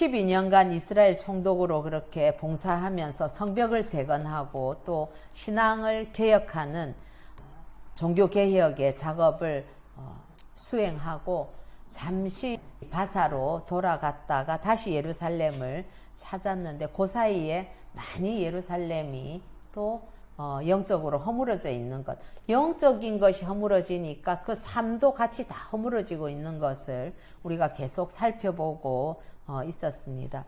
12년간 이스라엘 총독으로 그렇게 봉사하면서 성벽을 재건하고 또 신앙을 개혁하는 종교개혁의 작업을 수행하고 잠시 바사로 돌아갔다가 다시 예루살렘을 찾았는데 그 사이에 많이 예루살렘이 또 영적으로 허물어져 있는 것, 영적인 것이 허물어지니까 그 삶도 같이 다 허물어지고 있는 것을 우리가 계속 살펴보고 있었습니다.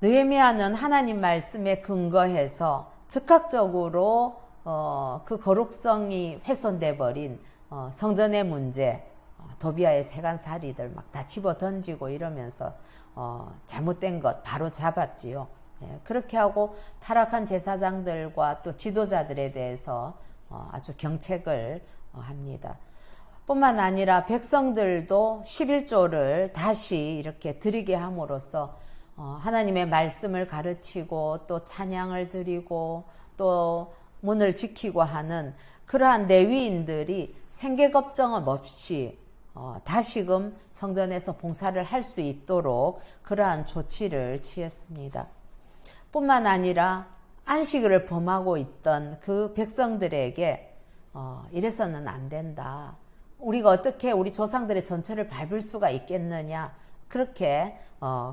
느헤미야는 하나님 말씀에 근거해서 즉각적으로 그 거룩성이 훼손돼 버린 성전의 문제, 도비아의 세간살이들 막 다 집어 던지고 이러면서 잘못된 것 바로 잡았지요. 그렇게 하고 타락한 제사장들과 또 지도자들에 대해서 아주 경책을 합니다. 뿐만 아니라 백성들도 11조를 다시 이렇게 드리게 함으로써 하나님의 말씀을 가르치고 또 찬양을 드리고 또 문을 지키고 하는 그러한 레위인들이 생계 걱정 없이 다시금 성전에서 봉사를 할 수 있도록 그러한 조치를 취했습니다. 뿐만 아니라 안식일을 범하고 있던 그 백성들에게 이래서는 안 된다. 우리가 어떻게 우리 조상들의 전체를 밟을 수가 있겠느냐. 그렇게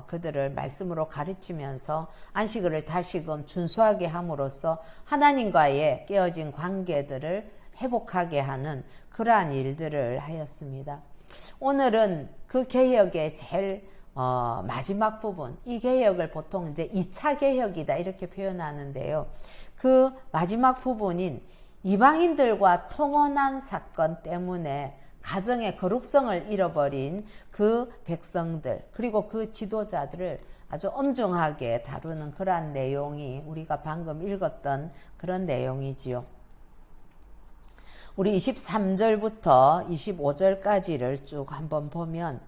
그들을 말씀으로 가르치면서 안식일을 다시금 준수하게 함으로써 하나님과의 깨어진 관계들을 회복하게 하는 그러한 일들을 하였습니다. 오늘은 그 개혁의 제일 마지막 부분, 이 개혁을 보통 이제 2차 개혁이다 이렇게 표현하는데요. 그 마지막 부분인 이방인들과 통혼한 사건 때문에 가정의 거룩성을 잃어버린 그 백성들 그리고 그 지도자들을 아주 엄중하게 다루는 그러한 내용이 우리가 방금 읽었던 그런 내용이지요. 우리 23절부터 25절까지를 쭉 한번 보면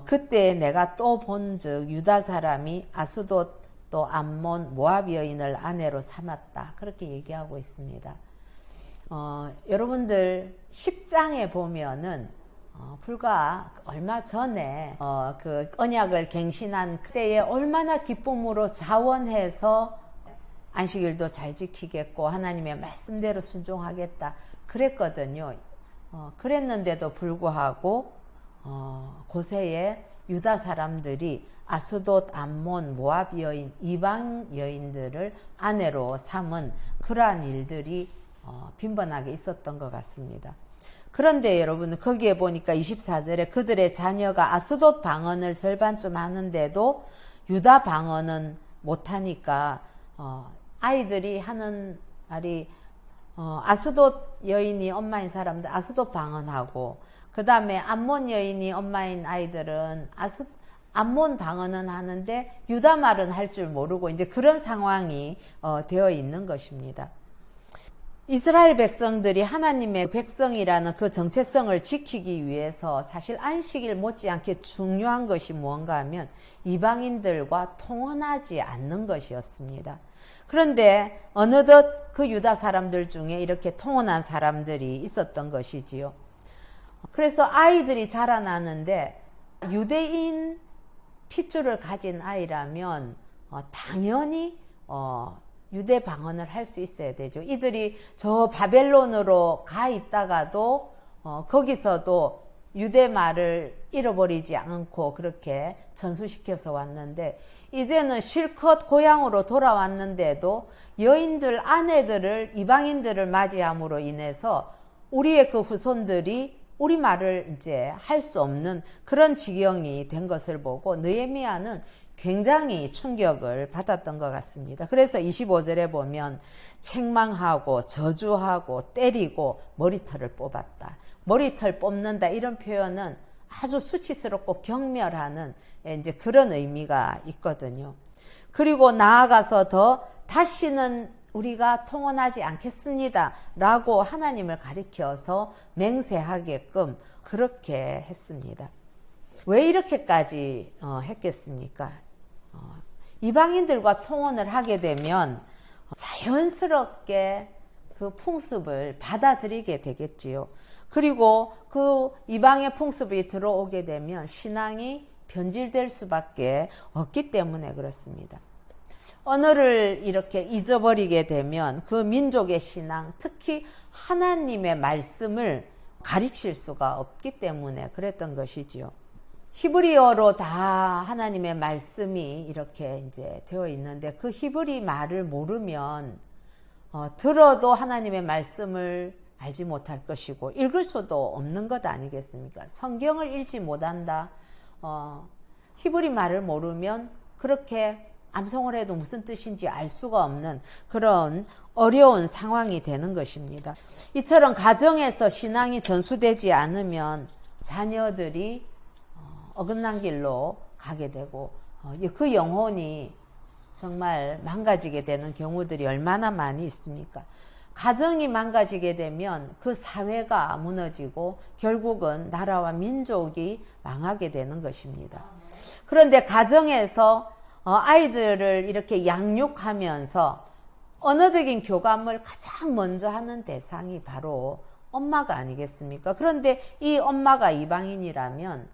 그때 내가 또 본즉 유다 사람이 아스돗 또 암몬 모압 여인을 아내로 삼았다. 그렇게 얘기하고 있습니다. 여러분들 10장에 보면은 불과 얼마 전에 그 언약을 갱신한 그때에 얼마나 기쁨으로 자원해서 안식일도 잘 지키겠고 하나님의 말씀대로 순종하겠다 그랬거든요. 그랬는데도 불구하고 고세에 유다 사람들이 아스돗, 암몬, 모압 여인, 이방 여인들을 아내로 삼은 그러한 일들이 빈번하게 있었던 것 같습니다. 그런데 여러분 거기에 보니까 24절에 그들의 자녀가 아스돗 방언을 절반쯤 하는데도 유다 방언은 못하니까 아이들이 하는 말이 아스돗 여인이 엄마인 사람들 아스돗 방언하고 그 다음에 암몬 여인이 엄마인 아이들은 암몬 방언은 하는데 유다 말은 할 줄 모르고 이제 그런 상황이 되어 있는 것입니다. 이스라엘 백성들이 하나님의 백성이라는 그 정체성을 지키기 위해서 사실 안식일 못지않게 중요한 것이 무언가 하면 이방인들과 통혼하지 않는 것이었습니다. 그런데 어느덧 그 유다 사람들 중에 이렇게 통혼한 사람들이 있었던 것이지요. 그래서 아이들이 자라나는데 유대인 핏줄을 가진 아이라면 당연히 유대 방언을 할 수 있어야 되죠. 이들이 저 바벨론으로 가 있다가도 거기서도 유대 말을 잃어버리지 않고 그렇게 전수시켜서 왔는데 이제는 실컷 고향으로 돌아왔는데도 여인들 아내들을 이방인들을 맞이함으로 인해서 우리의 그 후손들이 우리 말을 이제 할 수 없는 그런 지경이 된 것을 보고 느헤미야는 굉장히 충격을 받았던 것 같습니다. 그래서 25절에 보면 책망하고 저주하고 때리고 머리털을 뽑았다. 머리털 뽑는다 이런 표현은 아주 수치스럽고 경멸하는 이제 그런 의미가 있거든요. 그리고 나아가서 더 다시는 우리가 통혼하지 않겠습니다 라고 하나님을 가리켜서 맹세하게끔 그렇게 했습니다. 왜 이렇게까지 했겠습니까? 이방인들과 통혼을 하게 되면 자연스럽게 그 풍습을 받아들이게 되겠지요. 그리고 그 이방의 풍습이 들어오게 되면 신앙이 변질될 수밖에 없기 때문에 그렇습니다. 언어를 이렇게 잊어버리게 되면 그 민족의 신앙, 특히 하나님의 말씀을 가르칠 수가 없기 때문에 그랬던 것이지요. 히브리어로 다 하나님의 말씀이 이렇게 이제 되어 있는데 그 히브리 말을 모르면 들어도 하나님의 말씀을 알지 못할 것이고 읽을 수도 없는 것 아니겠습니까? 성경을 읽지 못한다. 히브리 말을 모르면 그렇게 암송을 해도 무슨 뜻인지 알 수가 없는 그런 어려운 상황이 되는 것입니다. 이처럼 가정에서 신앙이 전수되지 않으면 자녀들이 어긋난 길로 가게 되고 그 영혼이 정말 망가지게 되는 경우들이 얼마나 많이 있습니까? 가정이 망가지게 되면 그 사회가 무너지고 결국은 나라와 민족이 망하게 되는 것입니다. 그런데 가정에서 아이들을 이렇게 양육하면서 언어적인 교감을 가장 먼저 하는 대상이 바로 엄마가 아니겠습니까? 그런데 이 엄마가 이방인이라면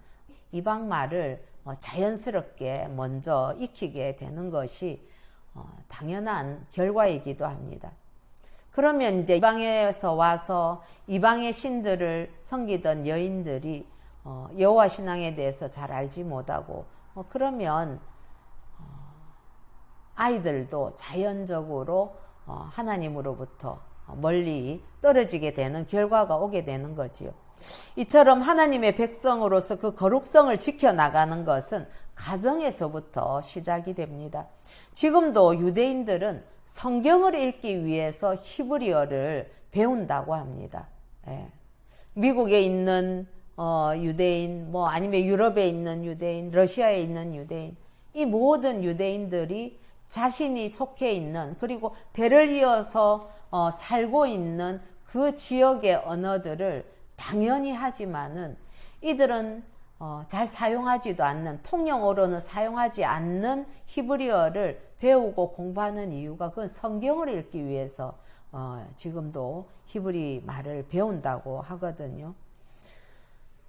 이방 말을 자연스럽게 먼저 익히게 되는 것이 당연한 결과이기도 합니다. 그러면 이제 이방에서 와서 이방의 신들을 섬기던 여인들이 여호와 신앙에 대해서 잘 알지 못하고 그러면 아이들도 자연적으로 하나님으로부터 멀리 떨어지게 되는 결과가 오게 되는 거지요. 이처럼 하나님의 백성으로서 그 거룩성을 지켜나가는 것은 가정에서부터 시작이 됩니다. 지금도 유대인들은 성경을 읽기 위해서 히브리어를 배운다고 합니다. 예. 미국에 있는 유대인, 아니면 유럽에 있는 유대인, 러시아에 있는 유대인, 이 모든 유대인들이 자신이 속해 있는 그리고 대를 이어서 살고 있는 그 지역의 언어들을 당연히 하지만은 이들은 잘 사용하지도 않는, 통용어로는 사용하지 않는 히브리어를 배우고 공부하는 이유가 그건 성경을 읽기 위해서 지금도 히브리 말을 배운다고 하거든요.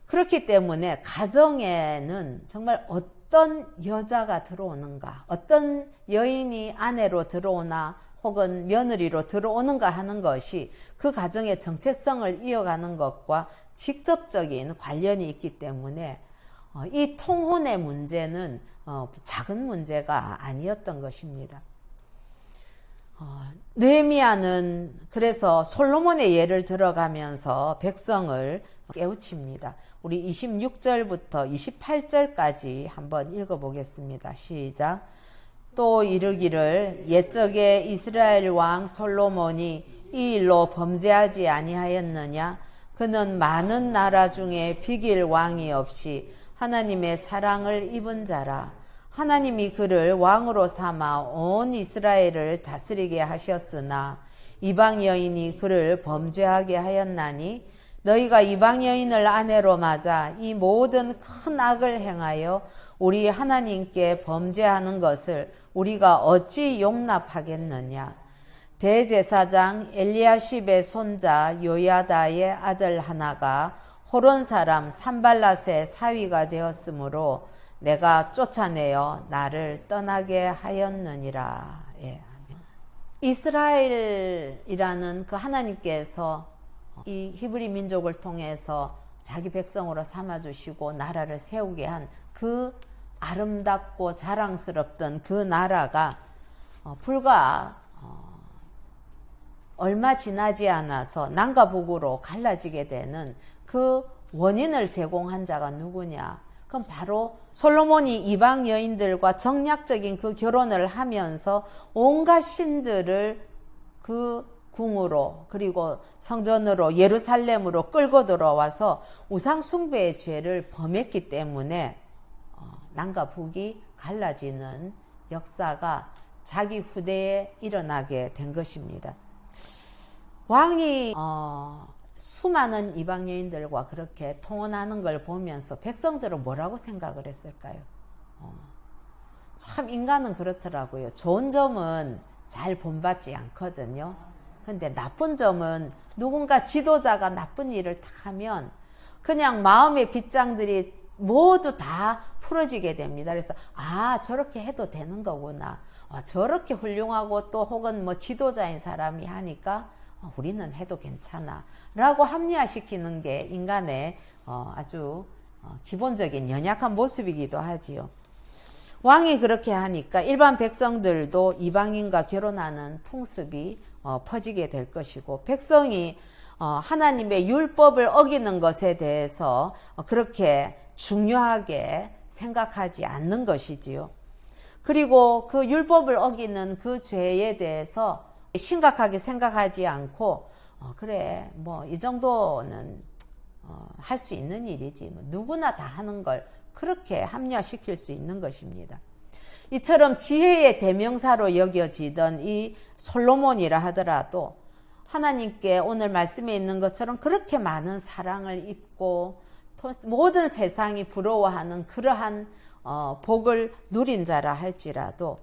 그렇기 때문에 가정에는 정말 어떤 여자가 들어오는가, 어떤 여인이 아내로 들어오나 혹은 며느리로 들어오는가 하는 것이 그 가정의 정체성을 이어가는 것과 직접적인 관련이 있기 때문에 이 통혼의 문제는 작은 문제가 아니었던 것입니다. 느헤미야는 그래서 솔로몬의 예를 들어가면서 백성을 깨우칩니다. 우리 26절부터 28절까지 한번 읽어보겠습니다. 시작. 또 이르기를 옛적에 이스라엘 왕 솔로몬이 이 일로 범죄하지 아니하였느냐? 그는 많은 나라 중에 비길 왕이 없이 하나님의 사랑을 입은 자라. 하나님이 그를 왕으로 삼아 온 이스라엘을 다스리게 하셨으나 이방 여인이 그를 범죄하게 하였나니 너희가 이방 여인을 아내로 맞아 이 모든 큰 악을 행하여 우리 하나님께 범죄하는 것을 우리가 어찌 용납하겠느냐. 대제사장 엘리야십의 손자 요야다의 아들 하나가 호론 사람 산발랏의 사위가 되었으므로 내가 쫓아내어 나를 떠나게 하였느니라. 예. 이스라엘이라는 그 하나님께서 이 히브리 민족을 통해서 자기 백성으로 삼아주시고 나라를 세우게 한 그 아름답고 자랑스럽던 그 나라가 불과 얼마 지나지 않아서 남과 북으로 갈라지게 되는 그 원인을 제공한 자가 누구냐? 그럼 바로 솔로몬이 이방 여인들과 정략적인 그 결혼을 하면서 온갖 신들을 그 궁으로 그리고 성전으로 예루살렘으로 끌고 들어와서 우상 숭배의 죄를 범했기 때문에 남과 북이 갈라지는 역사가 자기 후대에 일어나게 된 것입니다. 왕이 수많은 이방 여인들과 그렇게 통혼하는 걸 보면서 백성들은 뭐라고 생각을 했을까요? 참 인간은 그렇더라고요. 좋은 점은 잘 본받지 않거든요. 근데 나쁜 점은 누군가 지도자가 나쁜 일을 딱 하면 그냥 마음의 빗장들이 모두 다 풀어지게 됩니다. 그래서 저렇게 해도 되는 거구나. 저렇게 훌륭하고 또 혹은 뭐 지도자인 사람이 하니까 우리는 해도 괜찮아 라고 합리화시키는 게 인간의 아주 기본적인 연약한 모습이기도 하지요. 왕이 그렇게 하니까 일반 백성들도 이방인과 결혼하는 풍습이 퍼지게 될 것이고, 백성이 하나님의 율법을 어기는 것에 대해서 그렇게 중요하게 생각하지 않는 것이지요. 그리고 그 율법을 어기는 그 죄에 대해서 심각하게 생각하지 않고 그래 뭐 이 정도는 할 수 있는 일이지, 뭐 누구나 다 하는 걸 그렇게 합리화시킬 수 있는 것입니다. 이처럼 지혜의 대명사로 여겨지던 이 솔로몬이라 하더라도 하나님께 오늘 말씀에 있는 것처럼 그렇게 많은 사랑을 입고 모든 세상이 부러워하는 그러한 복을 누린 자라 할지라도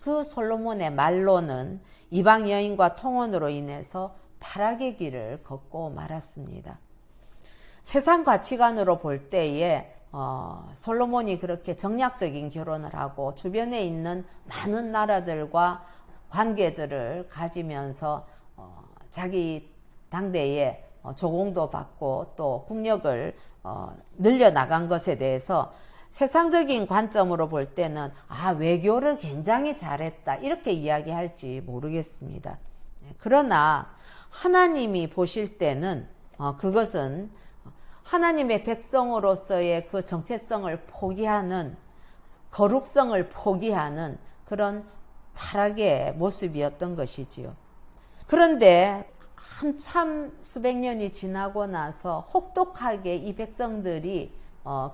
그 솔로몬의 말로는 이방 여인과 통혼으로 인해서 타락의 길을 걷고 말았습니다. 세상 가치관으로 볼 때에 솔로몬이 그렇게 정략적인 결혼을 하고 주변에 있는 많은 나라들과 관계들을 가지면서 자기 당대에 조공도 받고 또 국력을 늘려나간 것에 대해서 세상적인 관점으로 볼 때는 외교를 굉장히 잘했다 이렇게 이야기할지 모르겠습니다. 그러나 하나님이 보실 때는 그것은 하나님의 백성으로서의 그 정체성을 포기하는, 거룩성을 포기하는 그런 타락의 모습이었던 것이지요. 그런데 한참 수백 년이 지나고 나서 혹독하게 이 백성들이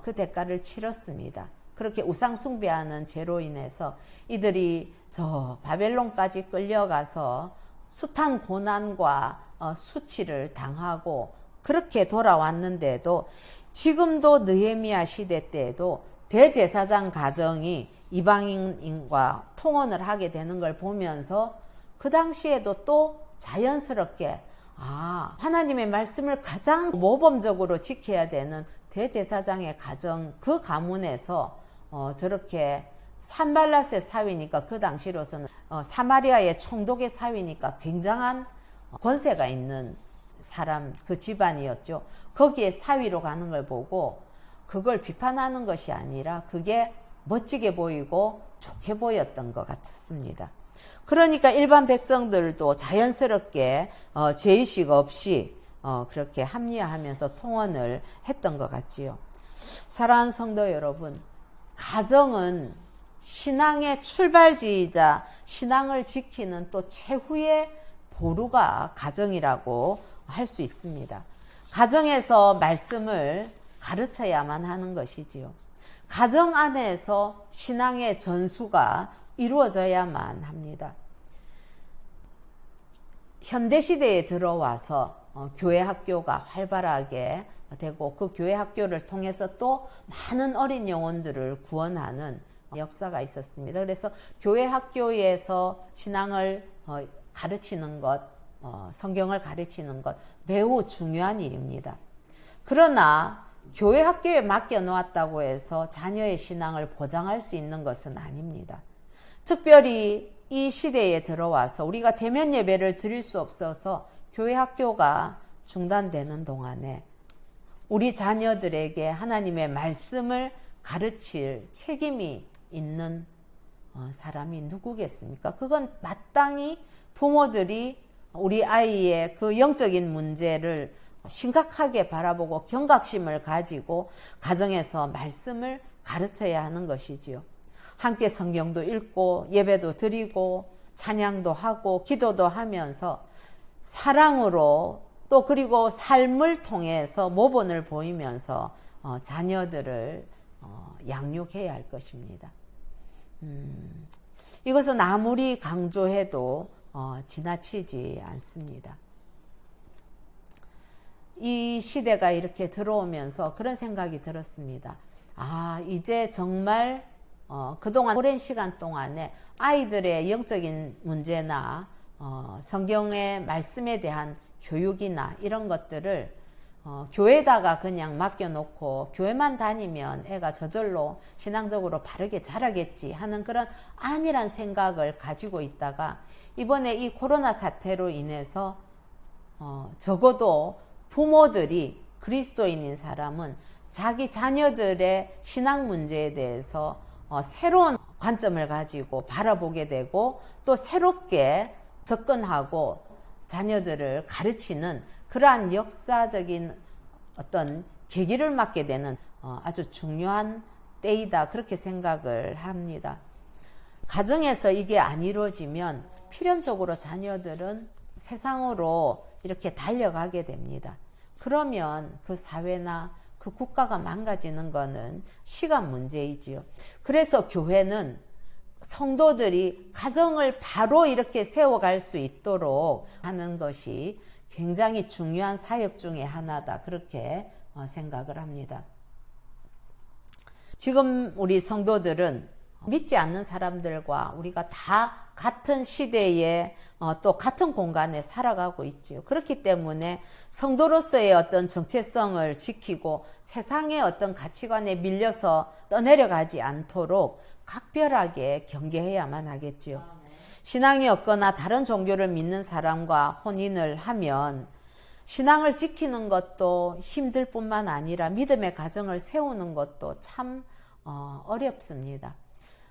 그 대가를 치렀습니다. 그렇게 우상 숭배하는 죄로 인해서 이들이 저 바벨론까지 끌려가서 숱한 고난과 수치를 당하고 그렇게 돌아왔는데도 지금도 느헤미야 시대 때에도 대제사장 가정이 이방인과 통혼을 하게 되는 걸 보면서 그 당시에도 또 자연스럽게 하나님의 말씀을 가장 모범적으로 지켜야 되는 대제사장의 가정, 그 가문에서 저렇게 산발랏의 사위니까 그 당시로서는 사마리아의 총독의 사위니까 굉장한 권세가 있는 사람, 그 집안이었죠. 거기에 사위로 가는 걸 보고 그걸 비판하는 것이 아니라 그게 멋지게 보이고 좋게 보였던 것 같습니다. 그러니까 일반 백성들도 자연스럽게 죄의식 없이 그렇게 합리화하면서 통혼을 했던 것 같지요. 사랑하는 성도 여러분, 가정은 신앙의 출발지이자 신앙을 지키는 또 최후의 보루가 가정이라고 할 수 있습니다. 가정에서 말씀을 가르쳐야만 하는 것이지요. 가정 안에서 신앙의 전수가 이루어져야만 합니다. 현대시대에 들어와서 교회 학교가 활발하게 되고 그 교회 학교를 통해서 또 많은 어린 영혼들을 구원하는 역사가 있었습니다. 그래서 교회 학교에서 신앙을 가르치는 것, 성경을 가르치는 것 매우 중요한 일입니다. 그러나 교회 학교에 맡겨놓았다고 해서 자녀의 신앙을 보장할 수 있는 것은 아닙니다. 특별히 이 시대에 들어와서 우리가 대면 예배를 드릴 수 없어서 교회 학교가 중단되는 동안에 우리 자녀들에게 하나님의 말씀을 가르칠 책임이 있는 사람이 누구겠습니까? 그건 마땅히 부모들이 우리 아이의 그 영적인 문제를 심각하게 바라보고 경각심을 가지고 가정에서 말씀을 가르쳐야 하는 것이지요. 함께 성경도 읽고 예배도 드리고 찬양도 하고 기도도 하면서 사랑으로 또 그리고 삶을 통해서 모본을 보이면서 자녀들을 양육해야 할 것입니다. 이것은 아무리 강조해도 지나치지 않습니다. 이 시대가 이렇게 들어오면서 그런 생각이 들었습니다. 이제 정말 그동안 오랜 시간 동안에 아이들의 영적인 문제나 성경의 말씀에 대한 교육이나 이런 것들을 교회에다가 그냥 맡겨놓고 교회만 다니면 애가 저절로 신앙적으로 바르게 자라겠지 하는 그런 안일한 생각을 가지고 있다가 이번에 이 코로나 사태로 인해서 적어도 부모들이 그리스도인인 사람은 자기 자녀들의 신앙 문제에 대해서 새로운 관점을 가지고 바라보게 되고 또 새롭게 접근하고 자녀들을 가르치는 그러한 역사적인 어떤 계기를 맞게 되는 아주 중요한 때이다, 그렇게 생각을 합니다. 가정에서 이게 안 이루어지면 필연적으로 자녀들은 세상으로 이렇게 달려가게 됩니다. 그러면 그 사회나 그 국가가 망가지는 것은 시간 문제이지요. 그래서 교회는 성도들이 가정을 바로 이렇게 세워갈 수 있도록 하는 것이 굉장히 중요한 사역 중에 하나다, 그렇게 생각을 합니다. 지금 우리 성도들은 믿지 않는 사람들과 우리가 다 같은 시대에 또 같은 공간에 살아가고 있지요. 그렇기 때문에 성도로서의 어떤 정체성을 지키고 세상의 어떤 가치관에 밀려서 떠내려가지 않도록 각별하게 경계해야만 하겠지요. 신앙이 없거나 다른 종교를 믿는 사람과 혼인을 하면 신앙을 지키는 것도 힘들 뿐만 아니라 믿음의 가정을 세우는 것도 참 어렵습니다.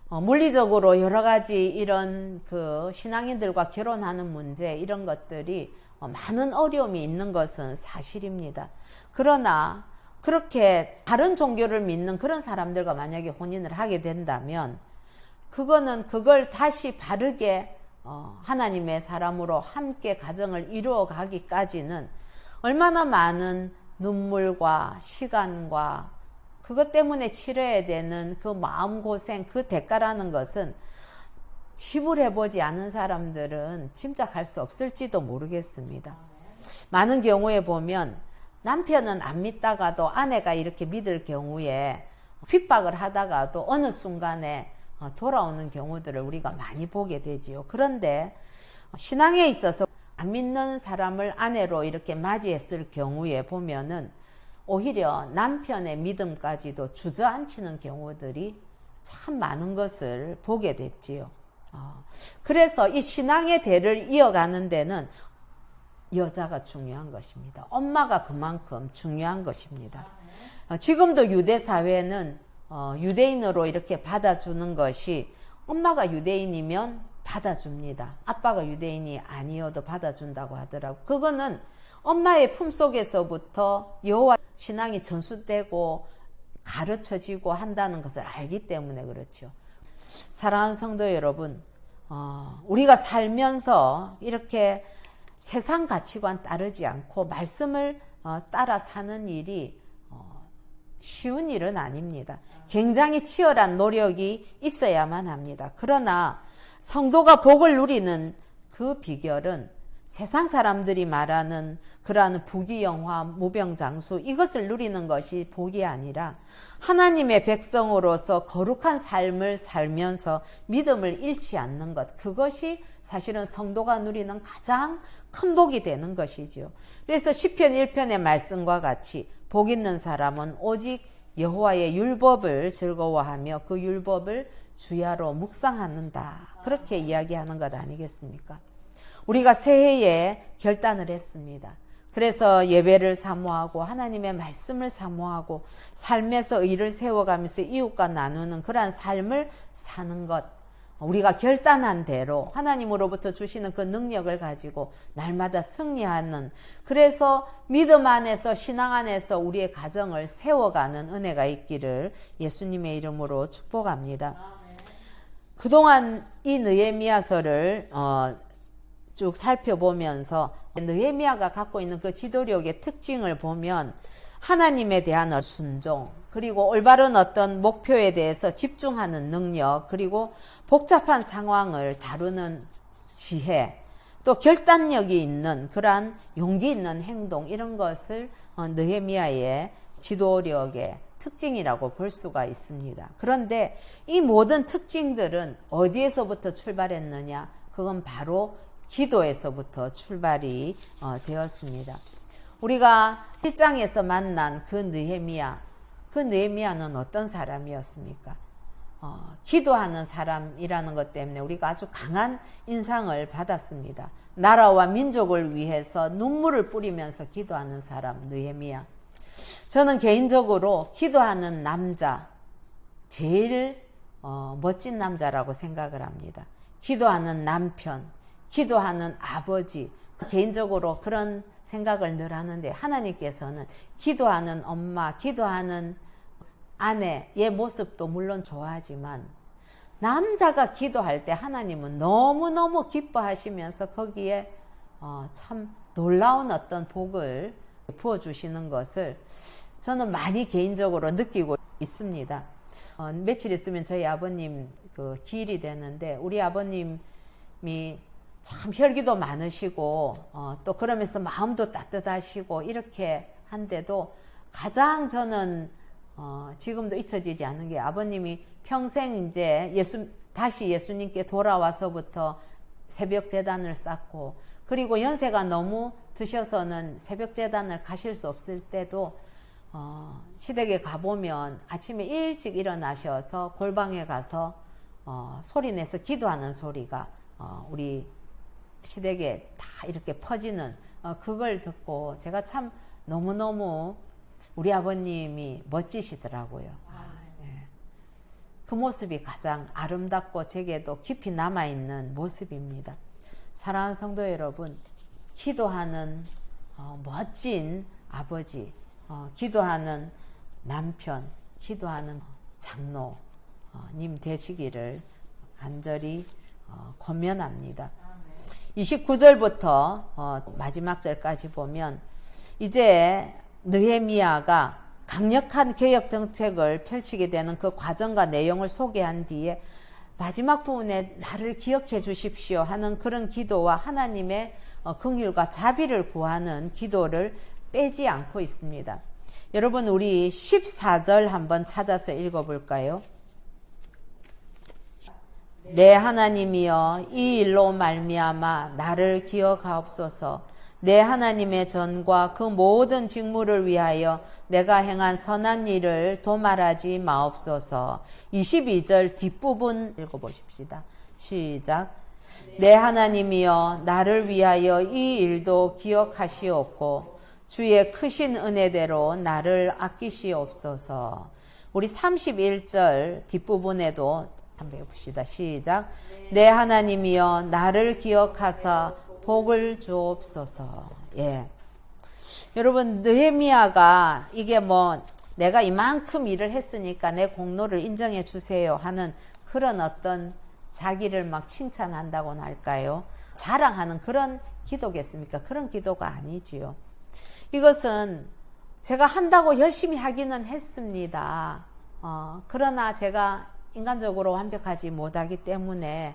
물리적으로 여러 가지 이런 그 신앙인들과 결혼하는 문제, 이런 것들이 많은 어려움이 있는 것은 사실입니다. 그러나 그렇게 다른 종교를 믿는 그런 사람들과 만약에 혼인을 하게 된다면 그거는 그걸 다시 바르게 하나님의 사람으로 함께 가정을 이루어 가기까지는 얼마나 많은 눈물과 시간과 그것 때문에 치러야 되는 그 마음고생, 그 대가라는 것은 지불해보지 않은 사람들은 짐작할 수 없을지도 모르겠습니다. 많은 경우에 보면 남편은 안 믿다가도 아내가 이렇게 믿을 경우에 핍박을 하다가도 어느 순간에 돌아오는 경우들을 우리가 많이 보게 되지요. 그런데 신앙에 있어서 안 믿는 사람을 아내로 이렇게 맞이했을 경우에 보면은 오히려 남편의 믿음까지도 주저앉히는 경우들이 참 많은 것을 보게 됐지요. 그래서 이 신앙의 대를 이어가는 데는 여자가 중요한 것입니다. 엄마가 그만큼 중요한 것입니다. 지금도 유대 사회는 유대인으로 이렇게 받아주는 것이 엄마가 유대인이면 받아줍니다. 아빠가 유대인이 아니어도 받아준다고 하더라고요. 그거는 엄마의 품속에서부터 여호와 신앙이 전수되고 가르쳐지고 한다는 것을 알기 때문에 그렇죠. 사랑하는 성도 여러분, 우리가 살면서 이렇게 세상 가치관 따르지 않고 말씀을 따라 사는 일이 쉬운 일은 아닙니다. 굉장히 치열한 노력이 있어야만 합니다. 그러나 성도가 복을 누리는 그 비결은 세상 사람들이 말하는 그러한 부귀영화, 무병장수, 이것을 누리는 것이 복이 아니라 하나님의 백성으로서 거룩한 삶을 살면서 믿음을 잃지 않는 것, 그것이 사실은 성도가 누리는 가장 큰 복이 되는 것이지요. 그래서 시편 1편의 말씀과 같이 복 있는 사람은 오직 여호와의 율법을 즐거워하며 그 율법을 주야로 묵상하는다, 그렇게 이야기하는 것 아니겠습니까? 우리가 새해에 결단을 했습니다. 그래서 예배를 사모하고 하나님의 말씀을 사모하고 삶에서 의를 세워가면서 이웃과 나누는 그러한 삶을 사는 것, 우리가 결단한 대로 하나님으로부터 주시는 그 능력을 가지고 날마다 승리하는, 그래서 믿음 안에서 신앙 안에서 우리의 가정을 세워가는 은혜가 있기를 예수님의 이름으로 축복합니다. 그동안 이 느헤미야서를 쭉 살펴보면서 느헤미야가 갖고 있는 그 지도력의 특징을 보면 하나님에 대한 순종, 그리고 올바른 어떤 목표에 대해서 집중하는 능력, 그리고 복잡한 상황을 다루는 지혜, 또 결단력이 있는 그러한 용기 있는 행동, 이런 것을 느헤미야의 지도력의 특징이라고 볼 수가 있습니다. 그런데 이 모든 특징들은 어디에서부터 출발했느냐? 그건 바로 기도에서부터 출발이 되었습니다. 우리가 1장에서 만난 그 느헤미야는 어떤 사람이었습니까? 기도하는 사람이라는 것 때문에 우리가 아주 강한 인상을 받았습니다. 나라와 민족을 위해서 눈물을 뿌리면서 기도하는 사람 느헤미야. 저는 개인적으로 기도하는 남자 제일 멋진 남자라고 생각을 합니다. 기도하는 남편, 기도하는 아버지, 개인적으로 그런 생각을 늘 하는데 하나님께서는 기도하는 엄마, 기도하는 아내의 모습도 물론 좋아하지만 남자가 기도할 때 하나님은 너무너무 기뻐하시면서 거기에 참 놀라운 어떤 복을 부어주시는 것을 저는 많이 개인적으로 느끼고 있습니다. 며칠 있으면 저희 아버님 그 기일이 되는데 우리 아버님이 참 혈기도 많으시고 또 그러면서 마음도 따뜻하시고 이렇게 한데도 가장 저는 지금도 잊혀지지 않는 게 아버님이 평생 이제 다시 예수님께 돌아와서부터 새벽 제단을 쌓고 그리고 연세가 너무 드셔서는 새벽 제단을 가실 수 없을 때도 시댁에 가보면 아침에 일찍 일어나셔서 골방에 가서 소리내서 기도하는 소리가 우리 시댁에 다 이렇게 퍼지는 그걸 듣고 제가 참 너무너무 우리 아버님이 멋지시더라고요. 네. 그 모습이 가장 아름답고 제게도 깊이 남아있는 모습입니다. 사랑하는 성도 여러분, 기도하는 멋진 아버지, 기도하는 남편, 기도하는 장로님 되시기를 간절히 권면합니다. 29절부터 마지막 절까지 보면 이제 느헤미야가 강력한 개혁 정책을 펼치게 되는 그 과정과 내용을 소개한 뒤에 마지막 부분에 나를 기억해 주십시오 하는 그런 기도와 하나님의 긍휼과 자비를 구하는 기도를 빼지 않고 있습니다. 여러분 우리 14절 한번 찾아서 읽어볼까요? 내 하나님이여 이 일로 말미암아 나를 기억하옵소서. 내 하나님의 전과 그 모든 직무를 위하여 내가 행한 선한 일을 도말하지 마옵소서. 22절 뒷부분 읽어보십시다. 시작. 내 하나님이여 나를 위하여 이 일도 기억하시옵고 주의 크신 은혜대로 나를 아끼시옵소서. 우리 31절 뒷부분에도 한번 해봅시다. 시작. 내 하나님이여 나를 기억하사 복을 주옵소서. 예. 여러분 느헤미야가 이게 뭐 내가 이만큼 일을 했으니까 내 공로를 인정해 주세요 하는 그런 어떤 자기를 막 칭찬한다고나 할까요? 자랑하는 그런 기도겠습니까? 그런 기도가 아니지요. 이것은 제가 한다고 열심히 하기는 했습니다. 그러나 제가 인간적으로 완벽하지 못하기 때문에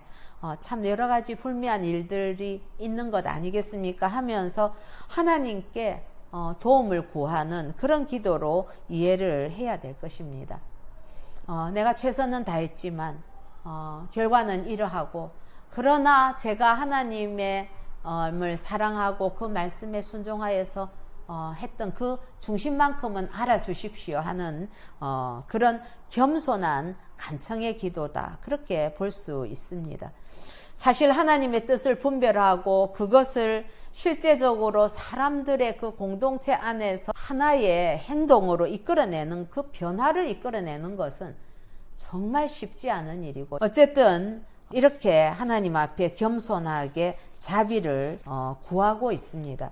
참 여러 가지 불미한 일들이 있는 것 아니겠습니까? 하면서 하나님께 도움을 구하는 그런 기도로 이해를 해야 될 것입니다. 내가 최선은 다했지만 결과는 이러하고 그러나 제가 하나님의 을 사랑하고 그 말씀에 순종하여서 했던 그 중심만큼은 알아주십시오 하는 그런 겸손한 간청의 기도다. 그렇게 볼 수 있습니다. 사실 하나님의 뜻을 분별하고 그것을 실제적으로 사람들의 그 공동체 안에서 하나의 행동으로 이끌어내는 그 변화를 이끌어내는 것은 정말 쉽지 않은 일이고 어쨌든 이렇게 하나님 앞에 겸손하게 자비를 구하고 있습니다.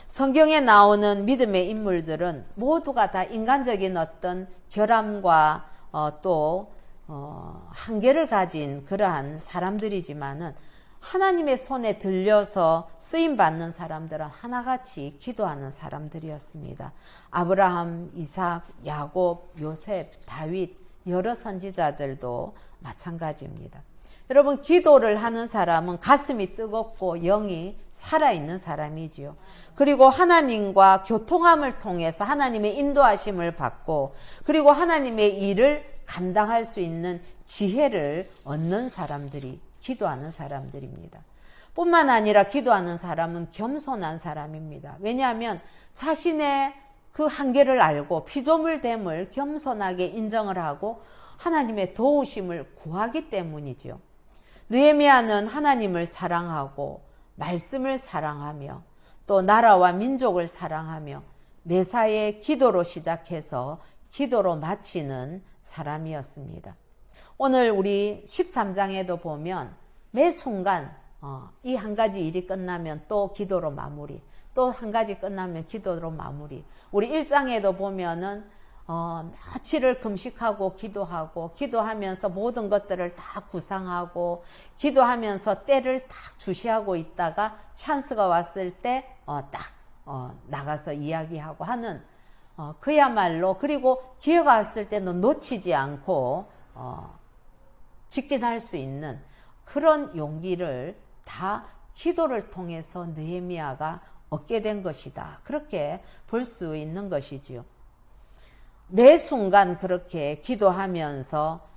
성경에 나오는 믿음의 인물들은 모두가 다 인간적인 어떤 결함과 또 한계를 가진 그러한 사람들이지만은 하나님의 손에 들려서 쓰임받는 사람들은 하나같이 기도하는 사람들이었습니다. 아브라함, 이삭, 야곱, 요셉, 다윗, 여러 선지자들도 마찬가지입니다. 여러분 기도를 하는 사람은 가슴이 뜨겁고 영이 살아있는 사람이지요. 그리고 하나님과 교통함을 통해서 하나님의 인도하심을 받고 그리고 하나님의 일을 감당할 수 있는 지혜를 얻는 사람들이 기도하는 사람들입니다. 뿐만 아니라 기도하는 사람은 겸손한 사람입니다. 왜냐하면 자신의 그 한계를 알고 피조물됨을 겸손하게 인정을 하고 하나님의 도우심을 구하기 때문이죠. 느헤미야는 하나님을 사랑하고 말씀을 사랑하며 또 나라와 민족을 사랑하며 매사에 기도로 시작해서 기도로 마치는 사람이었습니다. 오늘 우리 13장에도 보면 매 순간 이 한 가지 일이 끝나면 또 기도로 마무리, 또 한 가지 끝나면 기도로 마무리. 우리 1장에도 보면은 며칠을 금식하고 기도하고 기도하면서 모든 것들을 다 구상하고 기도하면서 때를 딱 주시하고 있다가 찬스가 왔을 때 나가서 이야기하고 하는 그야말로, 그리고 기회가 왔을 때는 놓치지 않고 직진할 수 있는 그런 용기를 다 기도를 통해서 느헤미야가 얻게 된 것이다. 그렇게 볼 수 있는 것이지요. 매 순간 그렇게 기도하면서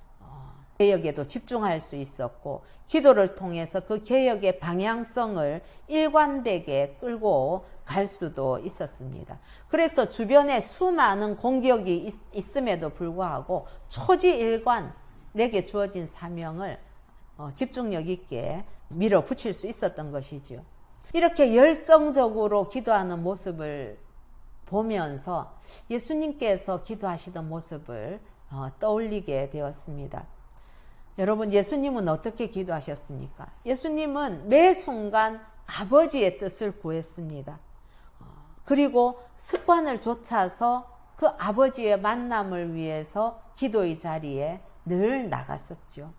개혁에도 집중할 수 있었고 기도를 통해서 그 개혁의 방향성을 일관되게 끌고 갈 수도 있었습니다. 그래서 주변에 수많은 공격이 있음에도 불구하고 초지일관 내게 주어진 사명을 집중력 있게 밀어붙일 수 있었던 것이죠. 이렇게 열정적으로 기도하는 모습을 보면서 예수님께서 기도하시던 모습을 떠올리게 되었습니다. 여러분, 예수님은 어떻게 기도하셨습니까? 예수님은 매 순간 아버지의 뜻을 구했습니다. 그리고 습관을 쫓아서 그 아버지의 만남을 위해서 기도의 자리에 늘 나갔었죠.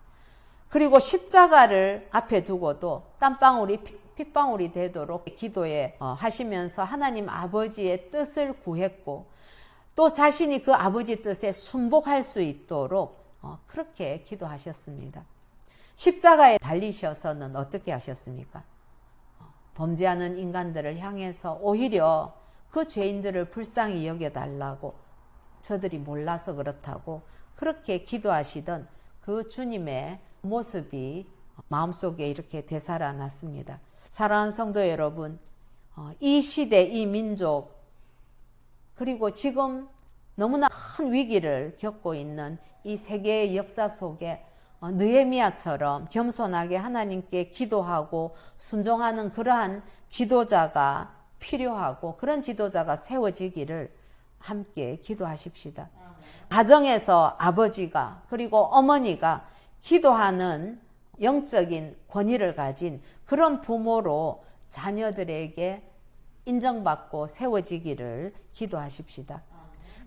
그리고 십자가를 앞에 두고도 땀방울이 핏방울이 되도록 기도에 하시면서 하나님 아버지의 뜻을 구했고 또 자신이 그 아버지 뜻에 순복할 수 있도록 그렇게 기도하셨습니다. 십자가에 달리셔서는 어떻게 하셨습니까? 범죄하는 인간들을 향해서 오히려 그 죄인들을 불쌍히 여겨달라고, 저들이 몰라서 그렇다고 그렇게 기도하시던 그 주님의 모습이 마음속에 이렇게 되살아났습니다. 사랑하는 성도 여러분, 이 시대, 이 민족, 그리고 지금 너무나 큰 위기를 겪고 있는 이 세계의 역사 속에 느헤미야처럼 겸손하게 하나님께 기도하고 순종하는 그러한 지도자가 필요하고 그런 지도자가 세워지기를 함께 기도하십시다. 가정에서 아버지가 그리고 어머니가 기도하는 영적인 권위를 가진 그런 부모로 자녀들에게 인정받고 세워지기를 기도하십시다.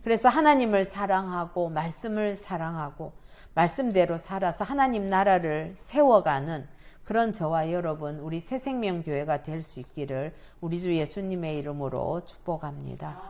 그래서 하나님을 사랑하고 말씀을 사랑하고 말씀대로 살아서 하나님 나라를 세워가는 그런 저와 여러분, 우리 새생명교회가 될 수 있기를 우리 주 예수님의 이름으로 축복합니다.